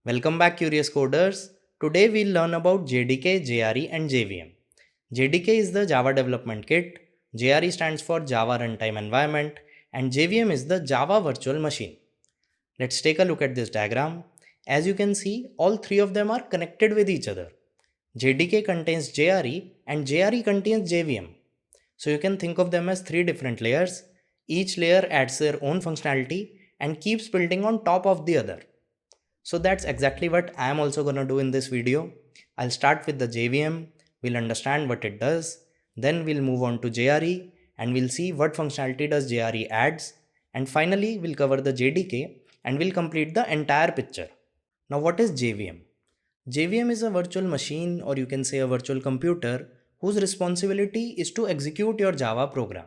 Welcome back, curious coders. Today we'll learn about JDK, JRE and JVM. JDK is the Java Development Kit, JRE stands for Java Runtime Environment, and JVM is the Java Virtual Machine. Let's take a look at this diagram. As you can see, all three of them are connected with each other. JDK contains JRE and JRE contains JVM. So you can think of them as three different layers. Each layer adds their own functionality and keeps building on top of the other. So that's exactly what I am also going to do in this video. I'll start with the JVM, we'll understand what it does, then we'll move on to JRE and we'll see what functionality does JRE adds, and finally we'll cover the JDK and we'll complete the entire picture. Now what is JVM? JVM is a virtual machine, or you can say a virtual computer, whose responsibility is to execute your Java program.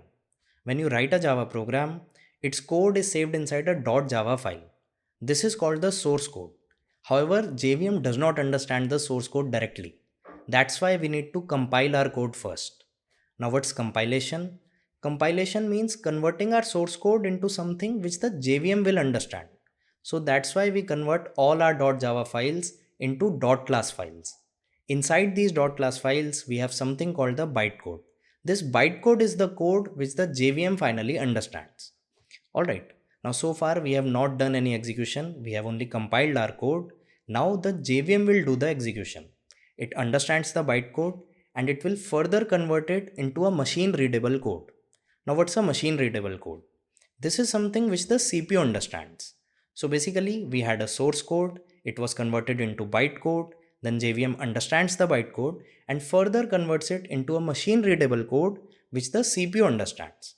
When you write a Java program, its code is saved inside a .java file. This is called the source code. However, JVM does not understand the source code directly. That's why we need to compile our code first. Now what's compilation? Compilation means converting our source code into something which the JVM will understand. So that's why we convert all our .java files into .class files. Inside these .class files, we have something called the bytecode. This bytecode is the code which the JVM finally understands. Alright, now so far we have not done any execution, we have only compiled our code. Now the JVM will do the execution. It understands the bytecode and it will further convert it into a machine readable code. Now what's a machine readable code? This is something which the CPU understands. So basically we had a source code, it was converted into bytecode, then JVM understands the bytecode and further converts it into a machine readable code which the CPU understands.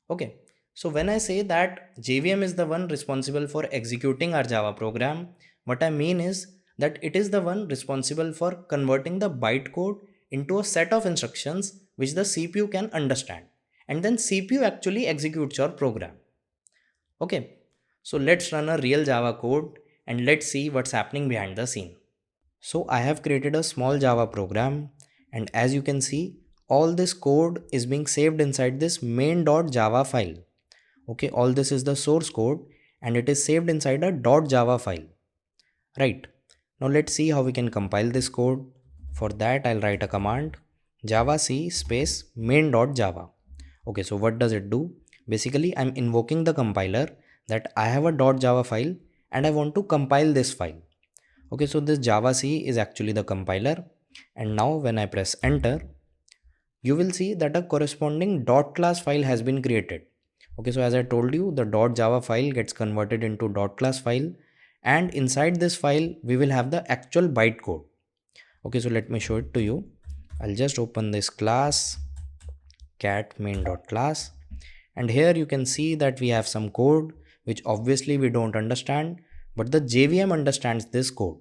Okay. So when I say that JVM is the one responsible for executing our Java program, what I mean is that it is the one responsible for converting the bytecode into a set of instructions which the CPU can understand, and then CPU actually executes your program. Okay, so let's run a real Java code and let's see what's happening behind the scene. So I have created a small Java program, and as you can see, all this code is being saved inside this main.java file. Okay, all this is the source code and it is saved inside a .java file. Right, now let's see how we can compile this code. For that I'll write a command javac space main.java. Okay, so what does it do? Basically I'm invoking the compiler that I have a .java file and I want to compile this file. Okay, so this javac is actually the compiler, and now when I press enter, you will see that a corresponding .class file has been created. Okay, so as I told you, the .java file gets converted into .class file, and inside this file we will have the actual bytecode. Okay, so let me show it to you. I'll just open this class cat main.class, and here you can see that we have some code which obviously we don't understand, but the JVM understands this code.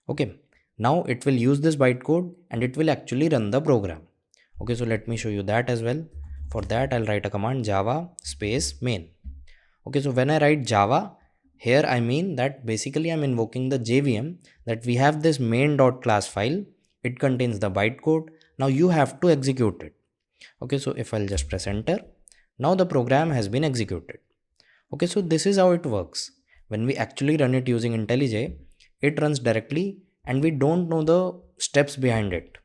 Okay, now it will use this bytecode and it will actually run the program. Okay, so let me show you that as well. For that I'll write a command java space main. Okay, so when I write java, here I mean that basically I'm invoking the JVM, that we have this main.class file, it contains the bytecode, now you have to execute it. Okay, so if I'll just press enter, now the program has been executed. Okay, so this is how it works. When we actually run it using IntelliJ, it runs directly and we don't know the steps behind it.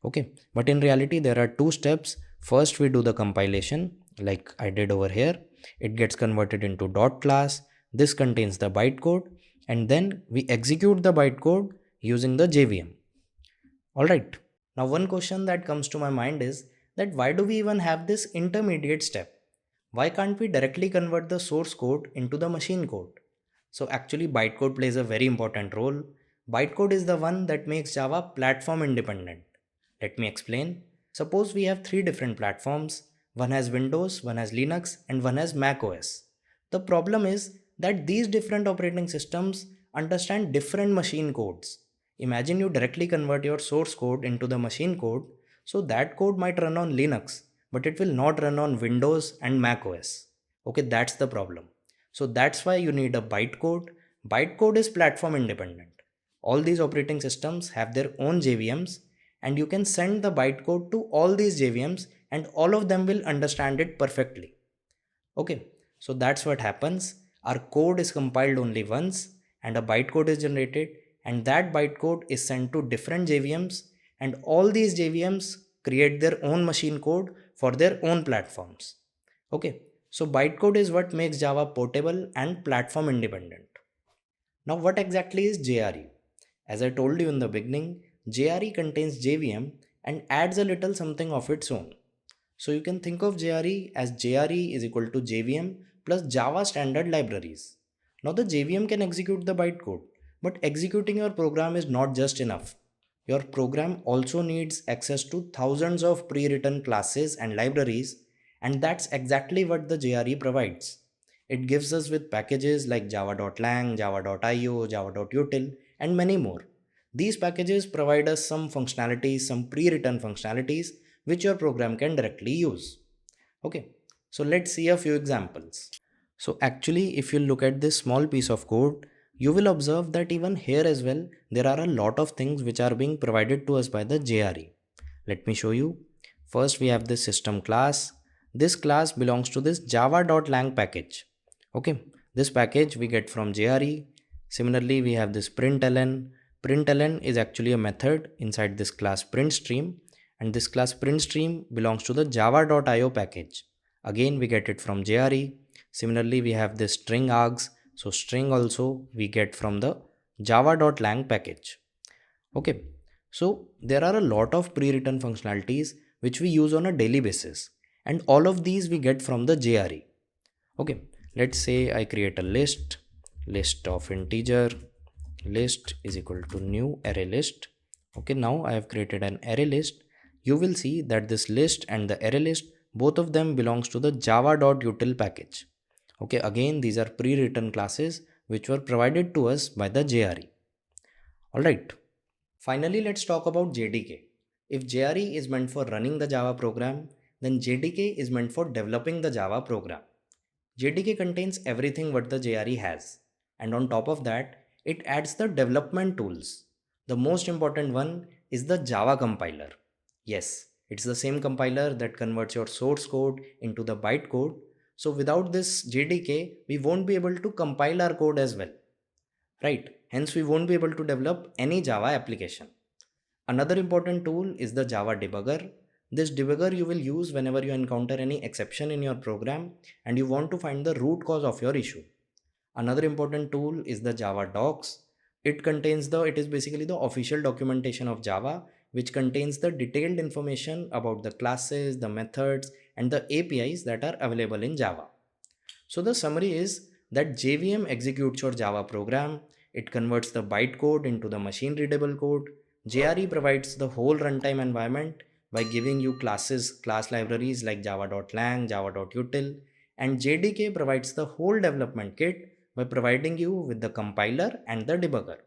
Okay, but in reality there are two steps. First we do the compilation like I did over here. It gets converted into .class. This contains the bytecode, and then we execute the bytecode using the JVM. Alright, now one question that comes to my mind is that why do we even have this intermediate step? Why can't we directly convert the source code into the machine code? So actually bytecode plays a very important role. Bytecode is the one that makes Java platform independent. Let me explain. Suppose we have three different platforms. One has Windows, one has Linux, and one has Mac OS. The problem is that these different operating systems understand different machine codes. Imagine you directly convert your source code into the machine code, so that code might run on Linux, but it will not run on Windows and Mac OS. Okay, that's the problem. So that's why you need a bytecode. Bytecode is platform independent. All these operating systems have their own JVMs, and you can send the bytecode to all these JVMs and all of them will understand it perfectly. Okay, so that's what happens. Our code is compiled only once, and a bytecode is generated, and that bytecode is sent to different JVMs, and all these JVMs create their own machine code for their own platforms. Okay, so bytecode is what makes Java portable and platform independent. Now, what exactly is JRE? As I told you in the beginning, JRE contains JVM and adds a little something of its own. So you can think of JRE as JRE is equal to JVM plus Java standard libraries. Now the JVM can execute the bytecode, but executing your program is not just enough. Your program also needs access to thousands of pre-written classes and libraries, and that's exactly what the JRE provides. It gives us with packages like java.lang, java.io, java.util, and many more. These packages provide us some functionalities, some pre-written functionalities which your program can directly use. Okay, so let's see a few examples. So actually, if you look at this small piece of code, you will observe that even here as well, there are a lot of things which are being provided to us by the JRE. Let me show you. First, we have this system class. This class belongs to this java.lang package. Okay, this package we get from JRE. Similarly, we have this println. Println is actually a method inside this class printstream, and this class printstream belongs to the java.io package. Again, we get it from JRE. Similarly, we have this string args. So string also we get from the java.lang package. Okay, so there are a lot of pre-written functionalities which we use on a daily basis, and all of these we get from the JRE. Okay, let's say I create a list of integer, list is equal to new array list. Okay, now I have created an array list. You will see that this list and the array list, both of them belongs to the java.util package. Okay, again these are pre-written classes which were provided to us by the JRE. Alright, finally let's talk about JDK. If JRE is meant for running the Java program, then JDK is meant for developing the Java program. JDK contains everything what the JRE has, and on top of that, it adds the development tools. The most important one is the Java compiler. Yes, it's the same compiler that converts your source code into the bytecode. So without this JDK, we won't be able to compile our code as well, right? Hence, we won't be able to develop any Java application. Another important tool is the Java debugger. This debugger you will use whenever you encounter any exception in your program and you want to find the root cause of your issue. Another important tool is the Java docs. It is basically the official documentation of Java, which contains the detailed information about the classes, the methods, and the APIs that are available in Java. So the summary is that JVM executes your Java program. It converts the bytecode into the machine readable code. JRE provides the whole runtime environment by giving you class libraries like java.lang, java.util, and JDK provides the whole development kit by providing you with the compiler and the debugger.